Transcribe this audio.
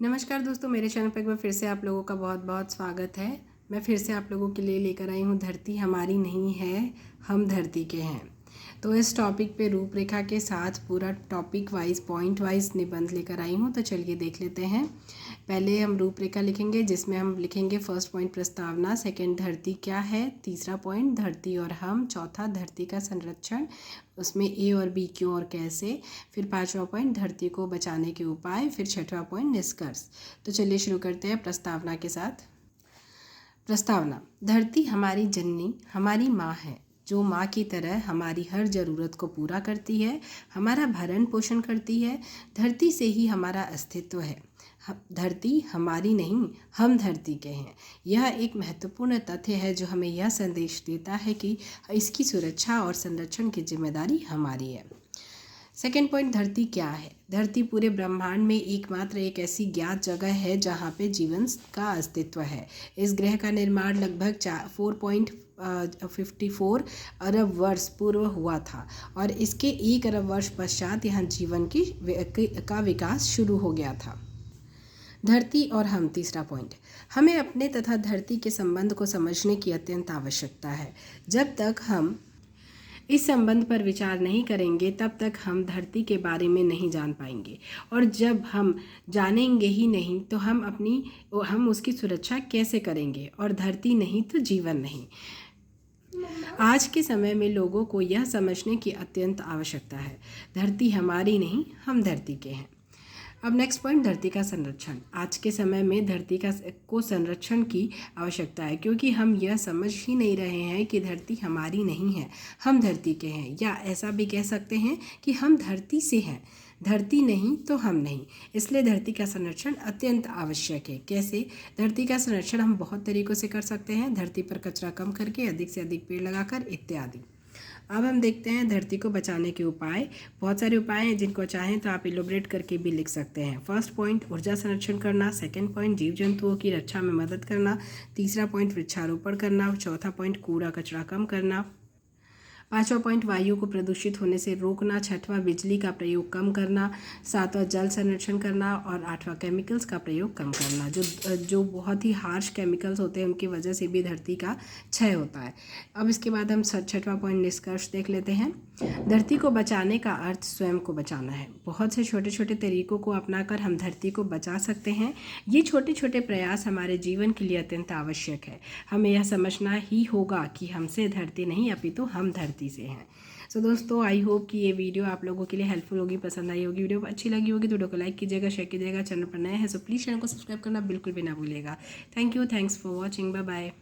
नमस्कार दोस्तों, मेरे चैनल पर एक बार फिर से आप लोगों का बहुत बहुत स्वागत है। मैं फिर से आप लोगों के लिए लेकर आई हूँ धरती हमारी नहीं है, हम धरती के हैं। तो इस टॉपिक पे रूपरेखा के साथ पूरा टॉपिक वाइज पॉइंट वाइज निबंध लेकर आई हूँ। तो चलिए देख लेते हैं। पहले हम रूपरेखा लिखेंगे जिसमें हम लिखेंगे फर्स्ट पॉइंट प्रस्तावना, सेकंड धरती क्या है, तीसरा पॉइंट धरती और हम, चौथा धरती का संरक्षण, उसमें ए और बी क्यों और कैसे, फिर पांचवा पॉइंट धरती को बचाने के उपाय, फिर छठवां पॉइंट निष्कर्ष। तो चलिए शुरू करते हैं प्रस्तावना के साथ। प्रस्तावना। धरती हमारी जननी, हमारी माँ है, जो माँ की तरह हमारी हर ज़रूरत को पूरा करती है, हमारा भरण पोषण करती है। धरती से ही हमारा अस्तित्व है। धरती हमारी नहीं, हम धरती के हैं। यह एक महत्वपूर्ण तथ्य है जो हमें यह संदेश देता है कि इसकी सुरक्षा और संरक्षण की जिम्मेदारी हमारी है। सेकेंड पॉइंट, धरती क्या है। धरती पूरे ब्रह्मांड में एकमात्र एक ऐसी ज्ञात जगह है जहाँ पे जीवन का अस्तित्व है। इस ग्रह का निर्माण लगभग 4.54 अरब वर्ष पूर्व हुआ था और इसके 1 अरब वर्ष पश्चात यहाँ जीवन का विकास शुरू हो गया था। धरती और हम, तीसरा पॉइंट, हमें अपने तथा धरती के संबंध को समझने की अत्यंत आवश्यकता है। जब तक हम इस संबंध पर विचार नहीं करेंगे तब तक हम धरती के बारे में नहीं जान पाएंगे, और जब हम जानेंगे ही नहीं तो हम उसकी सुरक्षा कैसे करेंगे। और धरती नहीं तो जीवन नहीं। आज के समय में लोगों को यह समझने की अत्यंत आवश्यकता है। धरती हमारी नहीं, हम धरती के हैं। अब नेक्स्ट पॉइंट, धरती का संरक्षण। आज के समय में धरती को संरक्षण की आवश्यकता है, क्योंकि हम यह समझ ही नहीं रहे हैं कि धरती हमारी नहीं है, हम धरती के हैं। या ऐसा भी कह सकते हैं कि हम धरती से हैं, धरती नहीं तो हम नहीं। इसलिए धरती का संरक्षण अत्यंत आवश्यक है। कैसे? धरती का संरक्षण हम बहुत तरीक़ों से कर सकते हैं। धरती पर कचरा कम करके, अधिक से अधिक पेड़ लगाकर, इत्यादि। अब हम देखते हैं धरती को बचाने के उपाय। बहुत सारे उपाय हैं जिनको चाहें तो आप इलोबरेट करके भी लिख सकते हैं। फर्स्ट पॉइंट, ऊर्जा संरक्षण करना। सेकंड पॉइंट, जीव जंतुओं की रक्षा में मदद करना। तीसरा पॉइंट, वृक्षारोपण करना। चौथा पॉइंट, कूड़ा कचरा कम करना। पांचवा पॉइंट, वायु को प्रदूषित होने से रोकना। छठवां, बिजली का प्रयोग कम करना। सातवां, जल संरक्षण करना। और आठवां, केमिकल्स का प्रयोग कम करना। जो बहुत ही हार्श केमिकल्स होते हैं उनकी वजह से भी धरती का क्षय होता है। अब इसके बाद हम छठवां पॉइंट, निष्कर्ष देख लेते हैं। धरती को बचाने का अर्थ स्वयं को बचाना है। बहुत से छोटे छोटे तरीकों को अपनाकर हम धरती को बचा सकते हैं। ये छोटे छोटे प्रयास हमारे जीवन के लिए अत्यंत आवश्यक है। हमें यह समझना ही होगा कि हमसे धरती नहीं अपितु हम धरती से हैं। सो दोस्तों, आई होप कि ये वीडियो आप लोगों के लिए हेल्पफुल होगी, पसंद आई होगी। वीडियो अच्छी लगी होगी तो वीडियो को लाइक कीजिएगा, शेयर कीजिएगा। चैनल पर नए हैं सो प्लीज़ चैनल को सब्सक्राइब करना बिल्कुल भी ना भूलिएगा। Thank you, thanks for watching, bye bye.